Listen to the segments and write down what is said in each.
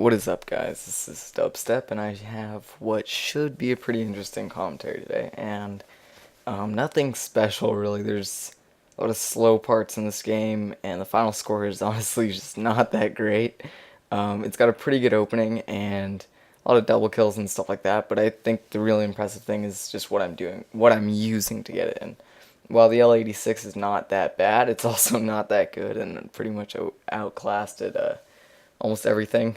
What is up, guys? This is Dubstep, and I have what should be a pretty interesting commentary today. And nothing special, really. There's a lot of slow parts in this game, and the final score is honestly just not that great. It's got a pretty good opening and a lot of double kills and stuff like that, but I think the really impressive thing is just what I'm doing, what I'm using to get it in. While the L86 is not that bad, it's also not that good, and pretty much outclassed at almost everything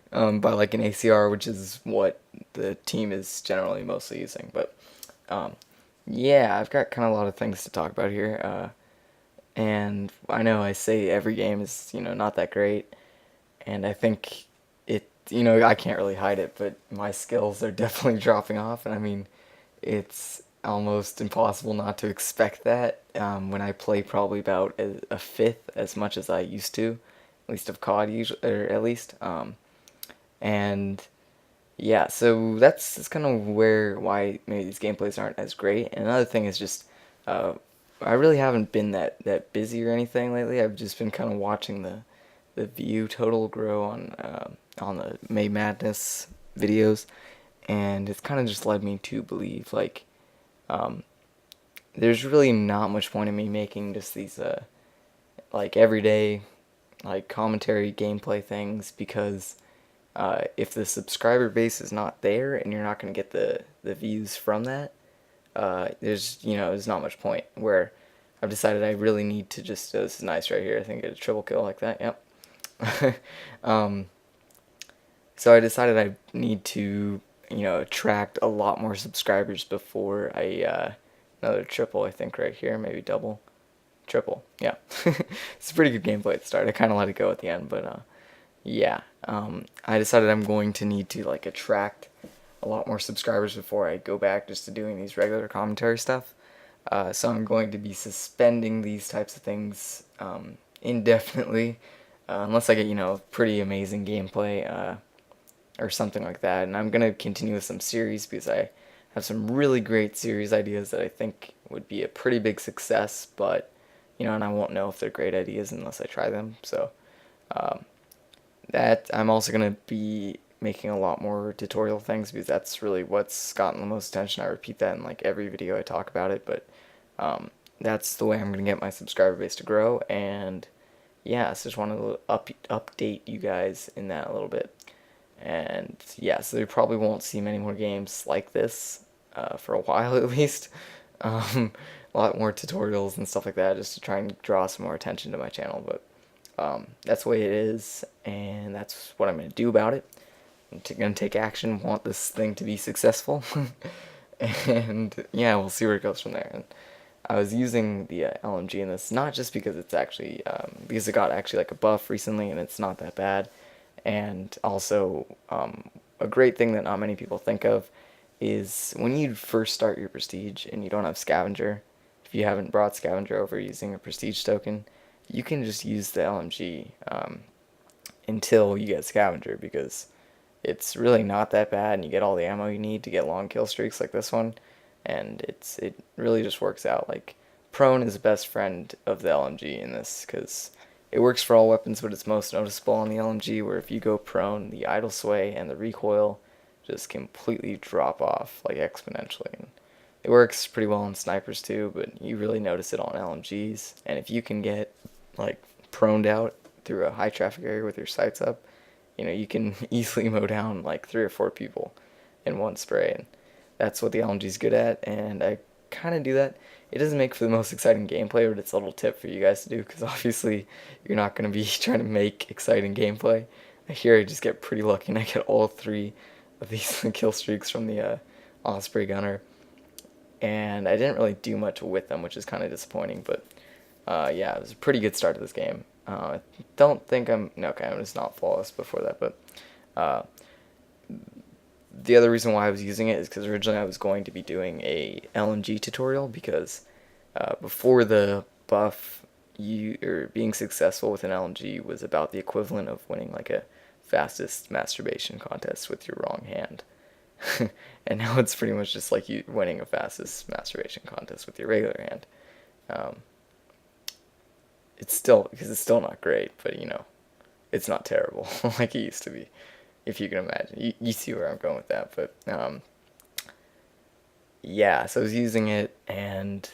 by like an ACR, which is what the team is generally mostly using. But um, yeah, I've got kind of a lot of things to talk about here, and I know I say every game is not that great, and I think I can't really hide it, but my skills are definitely dropping off, and I mean it's almost impossible not to expect that when I play probably about a fifth as much as I used to, at least of COD usually, or at least. And yeah, so that's kind of why maybe these gameplays aren't as great. And another thing is just uh, I really haven't been that busy or anything lately. I've just been kind of watching the view total grow on the May Madness videos, and it's kind of just led me to believe like um, there's really not much point in me making just these like everyday like commentary gameplay things because if the subscriber base is not there and you're not going to get the views from that, there's not much point. Where I've decided I really need to just this is nice right here. I think get a triple kill like that. Yep. um, so I decided I need to attract a lot more subscribers before I another triple. I think right here, maybe double. Triple, yeah. It's a pretty good gameplay at the start. I kind of let it go at the end, but yeah. I decided I'm going to need to like attract a lot more subscribers before I go back just to doing these regular commentary stuff. So I'm going to be suspending these types of things indefinitely, unless I get pretty amazing gameplay or something like that. And I'm gonna continue with some series because I have some really great series ideas that I think would be a pretty big success, but and I won't know if they're great ideas unless I try them. So um, that I'm also gonna be making a lot more tutorial things because that's really what's gotten the most attention. I repeat that in like every video I talk about it, but that's the way I'm gonna get my subscriber base to grow. And yeah, so just wanted to update you guys in that a little bit. And yeah, so you probably won't see many more games like this for a while at least. A lot more tutorials and stuff like that just to try and draw some more attention to my channel. But that's the way it is, and that's what I'm going to do about it. I'm going to take action, want this thing to be successful. And yeah, we'll see where it goes from there. And I was using the LMG in this, not just because it's actually, because it got actually like a buff recently and it's not that bad. And also, a great thing that not many people think of is when you first start your Prestige and you don't have Scavenger, if you haven't brought Scavenger over using a Prestige token, you can just use the LMG until you get Scavenger because it's really not that bad and you get all the ammo you need to get long kill streaks like this one, and it really just works out. Like, prone is the best friend of the LMG in this because it works for all weapons, but it's most noticeable on the LMG, where if you go prone, the idle sway and the recoil just completely drop off, like exponentially. And it works pretty well on snipers too, but you really notice it on LMGs. And if you can get, like, proned out through a high traffic area with your sights up, you can easily mow down, like, 3 or 4 people in one spray. And that's what the LMG's good at, and I kind of do that. It doesn't make for the most exciting gameplay, but it's a little tip for you guys to do, because obviously you're not going to be trying to make exciting gameplay. Here I just get pretty lucky and I get all 3 of these kill streaks from the Osprey Gunner, and I didn't really do much with them, which is kind of disappointing, but yeah, it was a pretty good start to this game. I don't think okay, I'm just not flawless before that, but uh, the other reason why I was using it is because originally I was going to be doing a LMG tutorial, because before the buff, being successful with an LMG was about the equivalent of winning like a fastest masturbation contest with your wrong hand. And now it's pretty much just like you winning a fastest masturbation contest with your regular hand. Um, it's still, because it's still not great, but it's not terrible like it used to be, if you can imagine. You see where I'm going with that, but yeah, so I was using it, and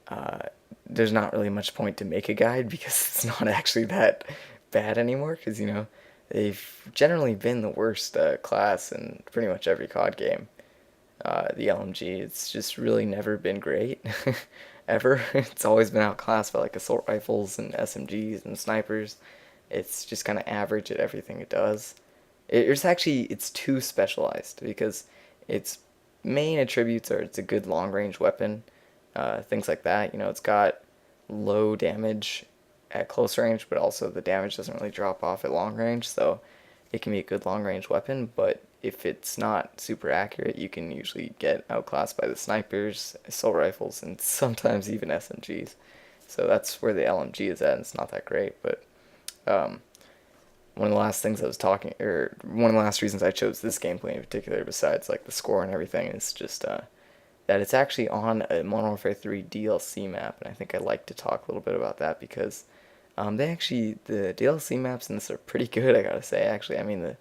uh, there's not really much point to make a guide because it's not actually that bad anymore. Because they've generally been the worst class in pretty much every COD game. The LMG, it's just really never been great, ever. It's always been outclassed by like assault rifles and SMGs and snipers. It's just kind of average at everything it does. It's too specialized because its main attributes are it's a good long range weapon, things like that. It's got low damage at close range, but also the damage doesn't really drop off at long range, so it can be a good long range weapon. But if it's not super accurate, you can usually get outclassed by the snipers, assault rifles, and sometimes even SMGs. So that's where the LMG is at, and it's not that great. But um, one of the last things I was talking, or one of the last reasons I chose this gameplay in particular, besides like the score and everything, is just that it's actually on a Modern Warfare 3 DLC map, and I think I'd like to talk a little bit about that because the DLC maps in this are pretty good, I gotta say. Actually, I mean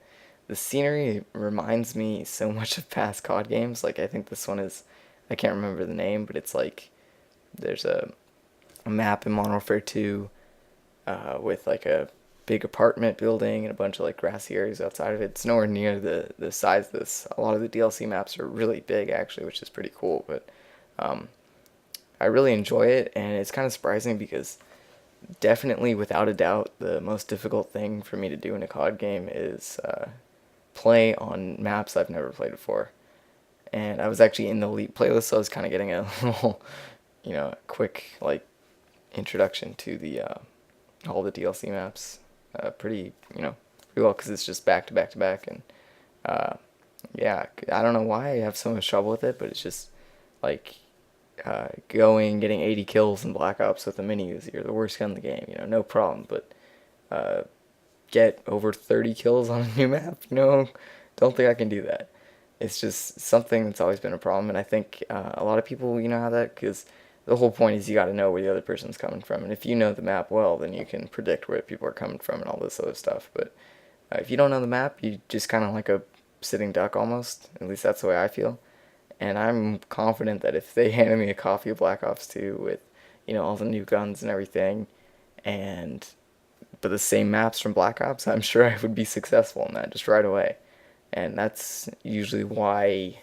the scenery reminds me so much of past COD games. Like I think this one is, I can't remember the name, but it's like there's a map in Modern Warfare 2 with like a big apartment building and a bunch of like grassy areas outside of it. It's nowhere near the size of this. A lot of the DLC maps are really big actually, which is pretty cool. But um, I really enjoy it, and it's kind of surprising because definitely, without a doubt, the most difficult thing for me to do in a COD game is play on maps I've never played before. And I was actually in the Elite playlist, so I was kind of getting a little, quick like introduction to the all the DLC maps. Pretty, pretty well because it's just back to back to back, and uh, yeah, I don't know why I have so much trouble with it, but it's just like getting 80 kills in Black Ops with a mini Uzi, you're the worst gun in the game, no problem. But uh, get over 30 kills on a new map, don't think I can do that. It's just something that's always been a problem, and I think a lot of people, have that, because the whole point is you got to know where the other person's coming from, and if you know the map well, then you can predict where people are coming from and all this other stuff. But if you don't know the map, you just kind of like a sitting duck almost. At least that's the way I feel. And I'm confident that if they handed me a copy of Black Ops 2 with, all the new guns and everything, and but the same maps from Black Ops, I'm sure I would be successful in that just right away. And that's usually why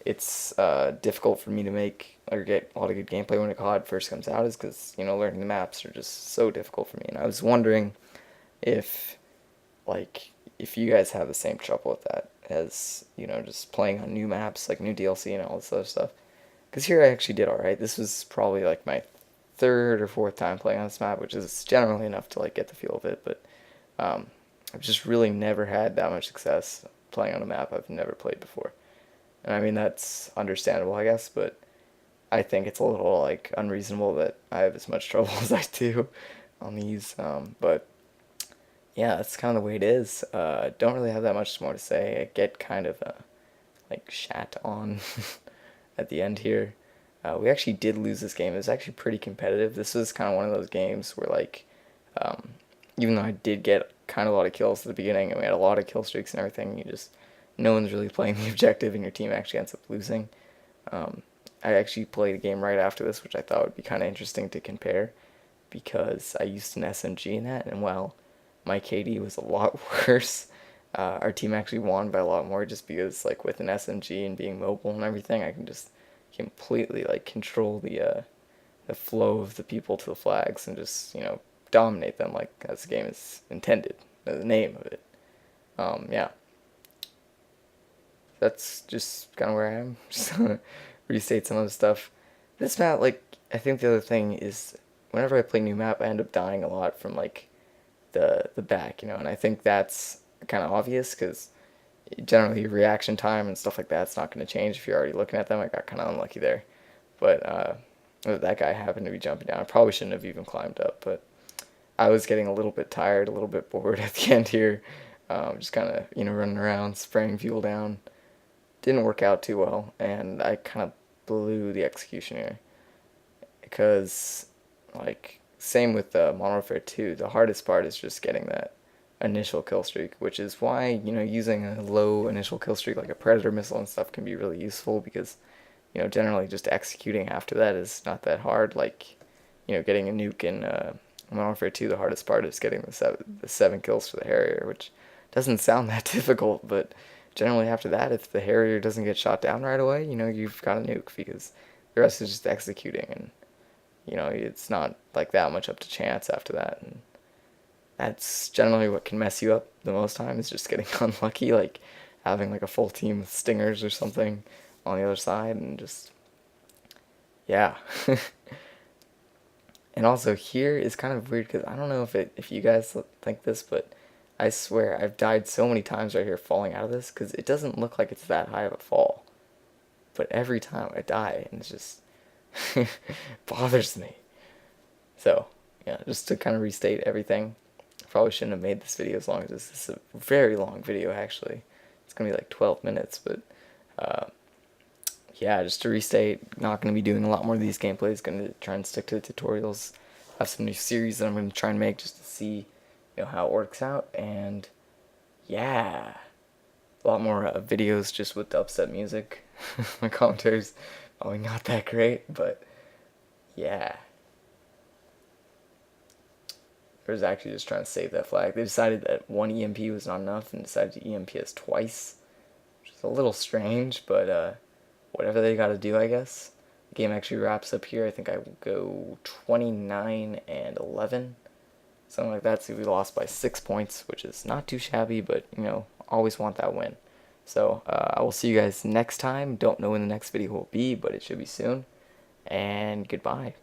it's difficult for me to make or get a lot of good gameplay when a COD first comes out, is because, learning the maps are just so difficult for me. And I was wondering if, like, if you guys have the same trouble with that as, just playing on new maps, like new DLC and all this other stuff. Because here I actually did alright. This was probably like my third or fourth time playing on this map, which is generally enough to like get the feel of it. But I've just really never had that much success playing on a map I've never played before. And I mean, that's understandable, I guess, but I think it's a little like unreasonable that I have as much trouble as I do on these. But yeah, that's kind of the way it is. Don't really have that much more to say. I get kind of like shat on at the end here. We actually did lose this game. It was actually pretty competitive. This was kind of one of those games where like, um, even though I did get kind of a lot of kills at the beginning, and we had a lot of kill streaks and everything, no one's really playing the objective, and your team actually ends up losing. I actually played a game right after this, which I thought would be kind of interesting to compare, because I used an SMG in that, and well, my KD was a lot worse. Our team actually won by a lot more just because, like, with an SMG and being mobile and everything, I can just completely like control the flow of the people to the flags and just dominate them like as the game is intended. The name of it. Yeah, that's just kind of where I am. Just restate some of the stuff. This map, like, I think the other thing is whenever I play new map, I end up dying a lot from like the back, and I think that's kind of obvious because generally reaction time and stuff like that's not going to change if you're already looking at them. I got kind of unlucky there, but that guy happened to be jumping down. I probably shouldn't have even climbed up, but I was getting a little bit tired, a little bit bored at the end here. Just kind of running around, spraying fuel down. Didn't work out too well, and I kind of blew the execution here because, like, same with Modern Warfare 2. The hardest part is just getting that initial kill streak, which is why, using a low initial kill streak like a Predator missile and stuff can be really useful because, generally just executing after that is not that hard. Like, getting a nuke in Modern Warfare 2, the hardest part is getting the seven kills for the Harrier, which doesn't sound that difficult, but generally after that, if the Harrier doesn't get shot down right away, you've got a nuke because the rest is just executing, and, it's not like that much up to chance after that. And that's generally what can mess you up the most time is just getting unlucky, like having like a full team with stingers or something on the other side, and just, yeah. And also here is kind of weird because I don't know if you guys think this, but I swear I've died so many times right here falling out of this because it doesn't look like it's that high of a fall. But every time I die, and it's just bothers me. So, yeah, just to kind of restate everything, I probably shouldn't have made this video as long as this. This is a very long video, actually. It's going to be like 12 minutes, but yeah, just to restate, not going to be doing a lot more of these gameplays, going to try and stick to the tutorials. I have some new series that I'm going to try and make just to see, how it works out, and yeah, a lot more videos just with dubstep music. My commentaries probably not that great, but yeah. I was actually just trying to save that flag. They decided that one EMP was not enough and decided to EMP us twice, which is a little strange, but whatever they gotta do, I guess. The game actually wraps up here. I think I will go 29 and 11, something like that. So we lost by 6 points, which is not too shabby, but, always want that win. So I will see you guys next time. Don't know when the next video will be, but it should be soon. And goodbye.